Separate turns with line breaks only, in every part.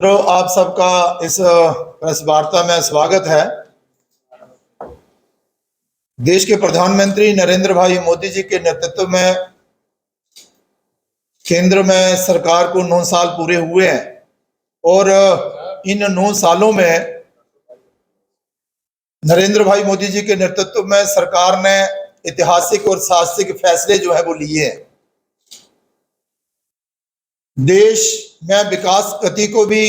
तो आप सबका इस प्रेस वार्ता में स्वागत है। देश के प्रधानमंत्री नरेंद्र भाई मोदी जी के नेतृत्व में केंद्र में सरकार को 9 साल पूरे हुए हैं और इन 9 सालों में नरेंद्र भाई मोदी जी के नेतृत्व में सरकार ने ऐतिहासिक और साहसिक फैसले जो है वो लिए हैं। देश में विकास गति को भी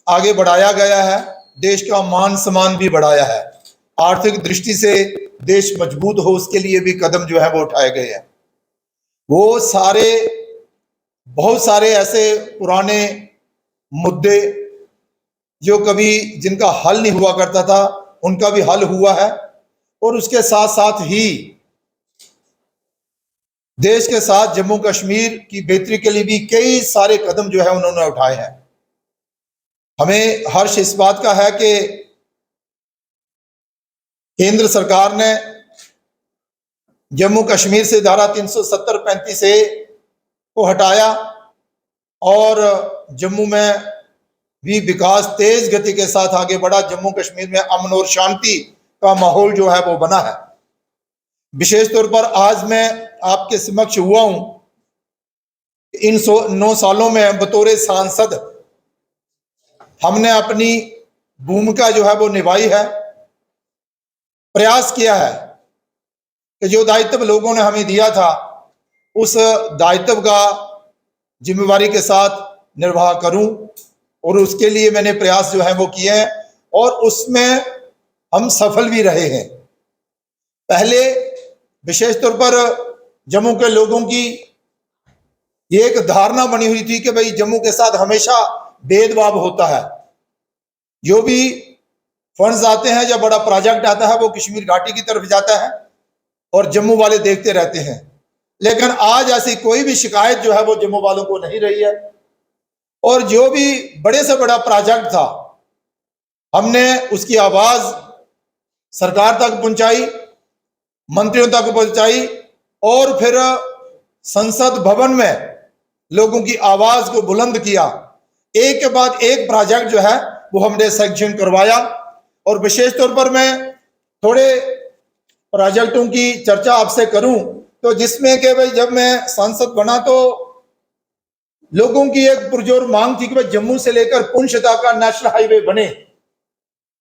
आगे बढ़ाया गया है, देश का मान सम्मान भी बढ़ाया है। आर्थिक दृष्टि से देश मजबूत हो उसके लिए भी कदम जो है वो उठाए गए हैं। वो बहुत सारे ऐसे पुराने मुद्दे जो कभी जिनका हल नहीं हुआ करता था उनका भी हल हुआ है और उसके साथ साथ ही देश के साथ जम्मू कश्मीर की बेहतरी के लिए भी कई सारे कदम जो है उन्होंने उठाए हैं। हमें हर्ष इस बात का है कि केंद्र सरकार ने जम्मू कश्मीर से धारा 370-35 से को हटाया और जम्मू में भी विकास तेज गति के साथ आगे बढ़ा। जम्मू कश्मीर में अमन और शांति का माहौल जो है वो बना है। विशेष तौर पर आज मैं आपके समक्ष हुआ हूं। इन 9 सालों में बतौर सांसद हमने अपनी भूमिका जो है वो निभाई है। प्रयास किया है कि जो दायित्व लोगों ने हमें दिया था उस दायित्व का जिम्मेवारी के साथ निर्वाह करूं और उसके लिए मैंने प्रयास जो है वो किए हैं और उसमें हम सफल भी रहे हैं। पहले विशेष तौर पर जम्मू के लोगों की ये एक धारणा बनी हुई थी कि भाई जम्मू के साथ हमेशा भेदभाव होता है। जो भी फंड्स आते हैं या बड़ा प्रोजेक्ट आता है वो कश्मीर घाटी की तरफ जाता है और जम्मू वाले देखते रहते हैं। लेकिन आज ऐसी कोई भी शिकायत जो है वो जम्मू वालों को नहीं रही है और जो भी बड़े से बड़ा प्रोजेक्ट था हमने उसकी आवाज सरकार तक पहुंचाई, मंत्रियों तक पहुंचाई और फिर संसद भवन में लोगों की आवाज को बुलंद किया। एक के बाद एक प्रोजेक्ट जो है वो हमने सैंक्शन करवाया और विशेष तौर पर मैं थोड़े प्रोजेक्टों की चर्चा आपसे करूं तो जिसमें कि भाई जब मैं सांसद बना तो लोगों की एक पुरजोर मांग थी कि भाई जम्मू से लेकर पुंछ तक का नेशनल हाईवे बने।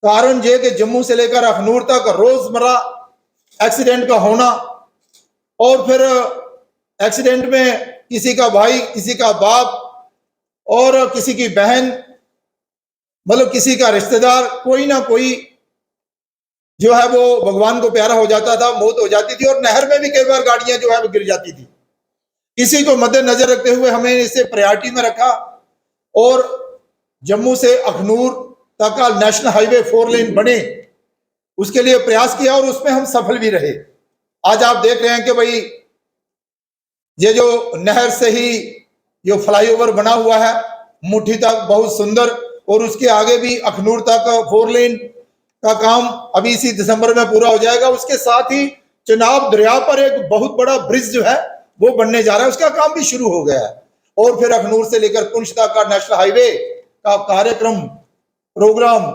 कारण ये कि जम्मू से लेकर अखनूर तक रोजमर्रा एक्सीडेंट का होना और फिर एक्सीडेंट में किसी का भाई, किसी का बाप और किसी की बहन, मतलब किसी का रिश्तेदार, कोई ना कोई जो है वो भगवान को प्यारा हो जाता था, मौत हो जाती थी और नहर में भी कई बार गाड़ियां जो है वो गिर जाती थी। इसी को मद्देनजर रखते हुए हमने इसे प्रायोरिटी में रखा और जम्मू से अखनूर तक का नेशनल हाईवे 4 लेन बने उसके लिए प्रयास किया और उसमें हम सफल भी रहे। आज आप देख रहे हैं कि भाई ये जो नहर से ही जो फ्लाईओवर बना हुआ है मुट्ठी तक बहुत सुंदर और उसके आगे भी अखनूर तक 4 लेन का काम अभी इसी दिसंबर में पूरा हो जाएगा। उसके साथ ही चनाब दरिया पर एक बहुत बड़ा ब्रिज जो है वो बनने जा रहा है, उसका काम भी शुरू हो गया है। और फिर अखनूर से लेकर पुंछ तक का नेशनल हाईवे का कार्यक्रम प्रोग्राम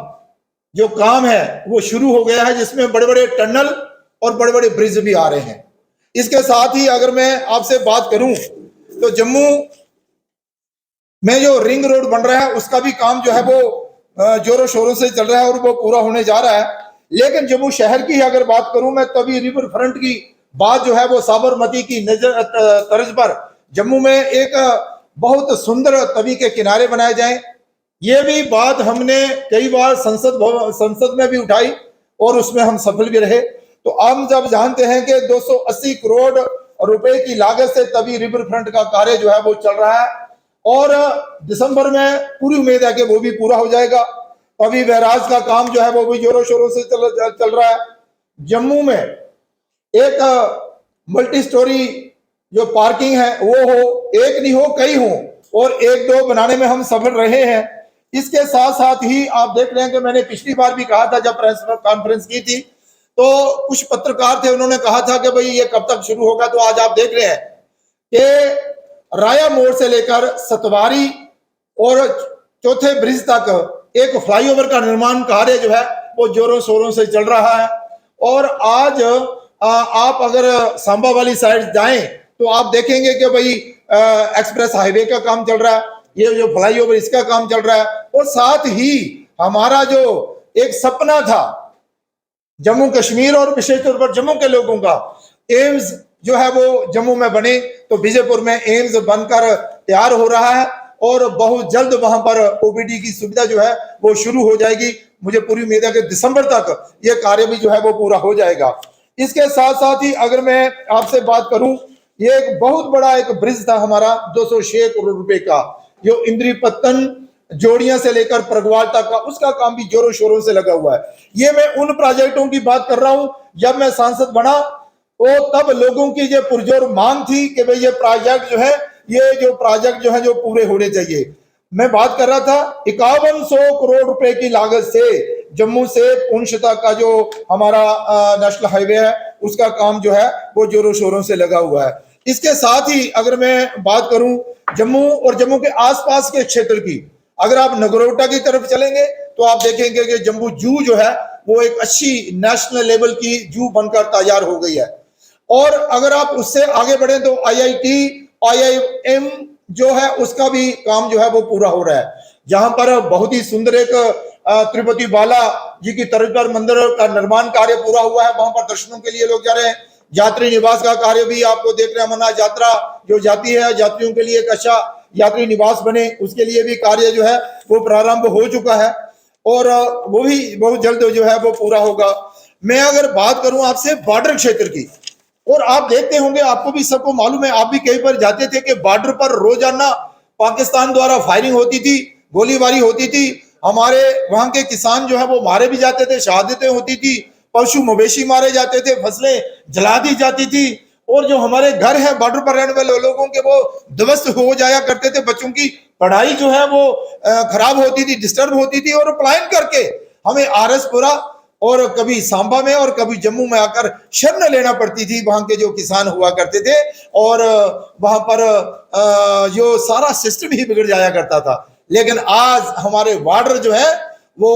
जो काम है वो शुरू हो गया है, जिसमें बड़े बड़े टनल और बड़े बड़े ब्रिज भी आ रहे हैं। इसके साथ ही अगर मैं आपसे बात करूं तो जम्मू में जो रिंग रोड बन रहा है उसका भी काम जो है वो जोरों शोरों से चल रहा है और वो पूरा होने जा रहा है। लेकिन जम्मू शहर की अगर बात करूं मैं तभी रिवर फ्रंट की बात जो है वो साबरमती की नजर तर्ज पर जम्मू में एक बहुत सुंदर तवी के किनारे बनाए जाएं। ये भी बात हमने कई बार संसद में भी उठाई और उसमें हम सफल भी रहे। तो हम जब जानते हैं कि 280 करोड़ रुपए की लागत से तभी रिवर फ्रंट का कार्य जो है वो चल रहा है और दिसंबर में पूरी उम्मीद है कि वो भी पूरा हो जाएगा। तभी बैराज का काम जो है वो भी जोरों शोरों से चल रहा है। जम्मू में एक मल्टी स्टोरी जो पार्किंग है वो हो, एक नहीं हो कई हो और 1-2 बनाने में हम सफल रहे हैं। इसके साथ साथ ही आप देख रहे हैं कि मैंने पिछली बार भी कहा था जब प्रेस कॉन्फ्रेंस की थी तो कुछ पत्रकार थे, उन्होंने कहा था कि भाई ये कब तक शुरू होगा। तो आज आप देख रहे हैं कि राया मोड़ से लेकर सतवारी और चौथे ब्रिज तक एक फ्लाईओवर का निर्माण कार्य जो है वो जोरों शोरों से चल रहा है। और आज आप अगर सांबा वाली साइड जाएं तो आप देखेंगे कि भाई एक्सप्रेस हाईवे का काम चल रहा है, ये जो फ्लाईओवर इसका काम चल रहा है। और साथ ही हमारा जो एक सपना था जम्मू कश्मीर और विशेष तौर पर जम्मू के लोगों का, एम्स जो है वो जम्मू में बने, तो विजयपुर में एम्स बनकर तैयार हो रहा है और बहुत जल्द वहां पर ओपीडी की सुविधा जो है वो शुरू हो जाएगी। मुझे पूरी उम्मीद है कि दिसंबर तक ये कार्य भी जो है वो पूरा हो जाएगा। इसके साथ साथ ही अगर मैं आपसे बात करूं, ये एक बहुत बड़ा एक ब्रिज था हमारा 206 करोड़ रुपए का, जो इंद्रीपत्तन जोड़ियां से लेकर प्रगवाल तक का, उसका काम भी जोरों शोरों से लगा हुआ है। ये मैं उन प्रोजेक्टों की बात कर रहा हूं, जब मैं सांसद बना वो तब लोगों की ये पुरजोर मांग थी कि भाई ये प्रोजेक्ट जो है, ये जो प्रोजेक्ट जो है जो पूरे होने चाहिए। मैं बात कर रहा था 5100 करोड़ रुपए की लागत से जम्मू से पुंछ तक का जो हमारा नेशनल हाईवे है उसका काम जो है वो जोरों शोरों से लगा हुआ है। इसके साथ ही अगर मैं बात करूं जम्मू और जम्मू के आसपास के क्षेत्र की, अगर आप नगरोटा की तरफ चलेंगे तो आप देखेंगे कि जम्मू जू जो है वो एक अच्छी नेशनल लेवल की जू बनकर तैयार हो गई है। और अगर आप उससे आगे बढ़े तो IIT IIM जो है उसका भी काम जो है वो पूरा हो रहा है, जहां पर बहुत ही सुंदर एक तिरुपति बाला जी की तर्ज पर मंदिर का निर्माण कार्य पूरा हुआ है। वहां पर दर्शनों के लिए लोग जा रहे हैं। यात्री निवास का कार्य भी आपको देख रहे हैं, अमरनाथ यात्रा जो जाती है यात्रियों के लिए एक अच्छा यात्री निवास बने, उसके लिए भी कार्य जो है वो प्रारंभ हो चुका है और वो भी बहुत जल्द जो है वो पूरा होगा। मैं अगर बात करूं आपसे बॉर्डर क्षेत्र की, और आप देखते होंगे, आपको भी सबको मालूम है, आप भी कई बार जाते थे कि बॉर्डर पर रोजाना पाकिस्तान द्वारा फायरिंग होती थी, गोलीबारी होती थी। हमारे वहां के किसान जो है वो मारे भी जाते थे, शहादतें होती थी, पशु मवेशी मारे जाते थे, फसलें जला दी जाती थी, और जो हमारे घर है बॉर्डर पर रहने वाले लोगों के वो ध्वस्त हो जाया करते थे। बच्चों की पढ़ाई जो है वो खराब होती थी, डिस्टर्ब होती थी, और पलायन करके हमें आरएसपुरा और कभी सांबा में और कभी जम्मू में आकर शरण लेना पड़ती थी वहां के जो किसान हुआ करते थे। और वहां पर जो सारा सिस्टम ही बिगड़ जाया करता था। लेकिन आज हमारे बॉर्डर जो है वो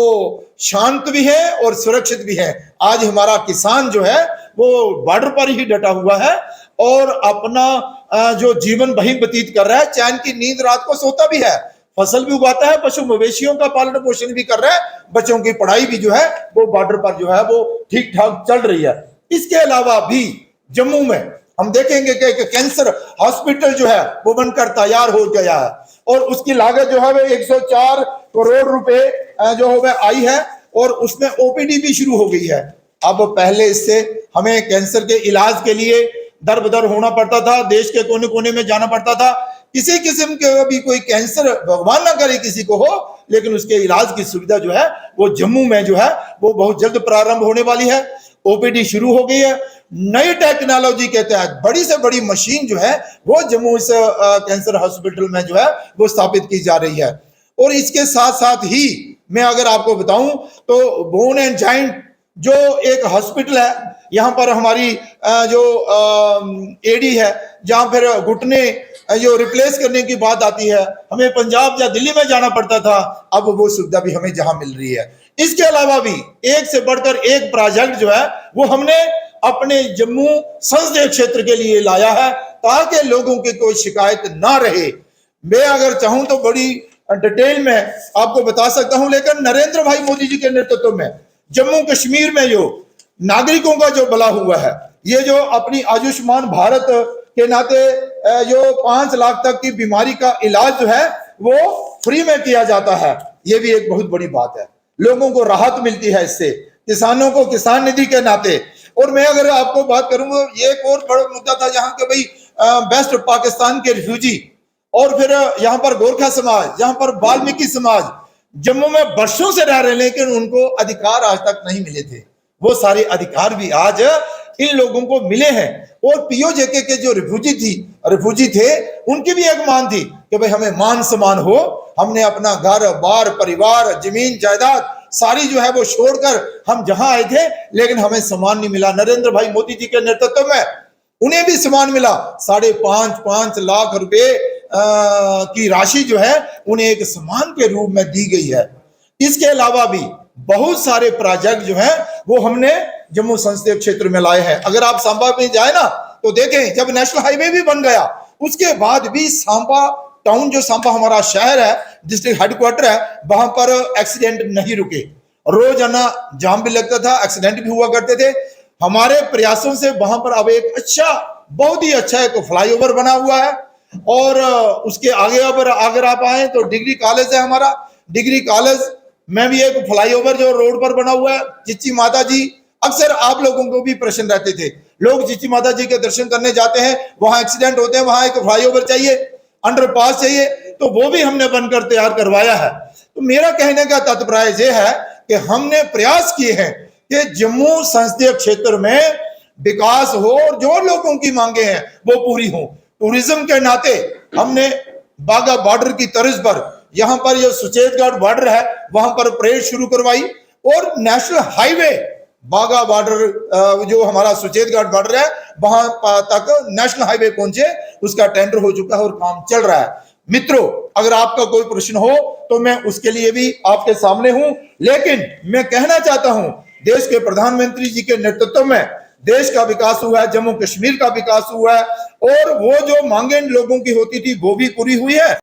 शांत भी है और सुरक्षित भी है। आज हमारा किसान जो है वो बॉर्डर पर ही डटा हुआ है और अपना जो जीवन वही व्यतीत कर रहा है, चैन की नींद रात को सोता भी है, फसल भी उगाता है, पशु मवेशियों का पालन पोषण भी कर रहा है, बच्चों की पढ़ाई भी जो है वो बॉर्डर पर जो है वो ठीक ठाक चल रही है। इसके अलावा भी जम्मू में हम देखेंगे कि कैंसर हॉस्पिटल जो है वो बनकर तैयार हो गया है और उसकी लागत जो है वो 104 करोड़ रुपए जो है आई है और उसमें ओपीडी भी शुरू हो गई है। अब पहले इससे हमें कैंसर के इलाज के लिए दर बदर होना पड़ता था, देश के कोने कोने में जाना पड़ता था। किसी किस्म के भी कोई कैंसर, भगवान ना करे किसी को हो, लेकिन उसके इलाज की सुविधा जो है वो जम्मू में जो है वो बहुत जल्द प्रारंभ होने वाली है। ओपीडी शुरू हो गई है। नई टेक्नोलॉजी के तहत बड़ी से बड़ी मशीन जो है वो जम्मू इस कैंसर हॉस्पिटल में जो है वो स्थापित की जा रही है। और इसके साथ साथ ही मैं अगर आपको बताऊं तो बोन एंड जॉइंट जो एक हॉस्पिटल है, यहाँ पर हमारी जो एडी है, जहाँ फिर घुटने जो रिप्लेस करने की बात आती है, हमें पंजाब या दिल्ली में जाना पड़ता था, अब वो सुविधा भी हमें जहाँ मिल रही है। इसके अलावा भी एक से बढ़कर एक प्रोजेक्ट जो है वो हमने अपने जम्मू संसदीय क्षेत्र के लिए लाया है ताकि लोगों की कोई शिकायत ना रहे। मैं अगर चाहूं तो बड़ी डिटेल में आपको बता सकता हूं, लेकिन नरेंद्र भाई मोदी जी के नेतृत्व में जम्मू कश्मीर में जो नागरिकों का जो भला हुआ है, ये जो अपनी आयुष्मान भारत के नाते जो 5 लाख तक की बीमारी का इलाज जो है वो फ्री में किया जाता है, ये भी एक बहुत बड़ी बात है। लोगों को राहत मिलती है इससे, किसानों को किसान निधि के नाते। और मैं अगर आपको बात करूंगा, ये एक और बड़ा मुद्दा था जहां के भाई बेस्ट पाकिस्तान के रिफ्यूजी और फिर यहाँ पर गोरखा समाज, यहाँ पर वाल्मीकि समाज जम्मू में वर्षों से रह रहे, लेकिन उनको अधिकार आज तक नहीं मिले थे। वो सारे अधिकार भी आज इन लोगों को मिले हैं। और पीओजेके के जो रिफ्यूजी थे, उनकी भी एक मांग थी कि भाई हमें मान सम्मान हो। हमने अपना घर बार परिवार जमीन जायदाद सारी जो है वो छोड़कर हम जहां आए थे, लेकिन हमें सम्मान नहीं मिला। नरेंद्र भाई मोदी जी के नेतृत्व में उन्हें भी सम्मान मिला। 5.5 लाख रुपए की राशि जो है उन्हें एक सम्मान के रूप में दी गई है। इसके अलावा भी बहुत सारे प्रोजेक्ट जो है वो हमने जम्मू संसदीय क्षेत्र में लाए हैं। अगर आप सांबा में जाए ना तो देखें, जब नेशनल हाईवे भी बन गया उसके बाद भी सांबा टाउन, जो सांबा हमारा शहर है, डिस्ट्रिक्ट हेडक्वार्टर है, वहां पर एक्सीडेंट नहीं रुके। रोजाना जाम भी लगता था, एक्सीडेंट भी हुआ करते थे। हमारे प्रयासों से वहां पर अब एक अच्छा, बहुत ही अच्छा एक फ्लाईओवर बना हुआ है। और उसके आगे अगर आप आए तो डिग्री कॉलेज है हमारा, डिग्री कॉलेज में भी एक फ्लाईओवर जो रोड पर बना हुआ है। चिच्ची माता जी, अक्सर आप लोगों को भी प्रश्न रहते थे, लोग चिच्ची माता जी के दर्शन करने जाते हैं, वहां एक्सीडेंट होते हैं, वहां एक फ्लाईओवर चाहिए, अंडरपास चाहिए, तो वो भी हमने बनकर तैयार करवाया है। तो मेरा कहने का तात्पर्य यह है कि हमने प्रयास किए हैं कि जम्मू संसदीय क्षेत्र में विकास हो और जो लोगों की मांगे हैं वो पूरी हो। टूरिज्म के नाते हमने बाघा बॉर्डर की तर्ज पर यहां पर जो सुचेतगढ़ बॉर्डर है वहां पर परेड शुरू करवाई, और नेशनल हाईवे बाघा बॉर्डर जो हमारा सुचेतगढ़ बॉर्डर है वहां तक नेशनल हाईवे पहुंचे, उसका टेंडर हो चुका है और काम चल रहा है। मित्रों, अगर आपका कोई प्रश्न हो तो मैं उसके लिए भी आपके सामने हूं, लेकिन मैं कहना चाहता हूं देश के प्रधानमंत्री जी के नेतृत्व में देश का विकास हुआ है, जम्मू कश्मीर का विकास हुआ है, और वो जो मांगे लोगों की होती थी वो भी पूरी हुई है।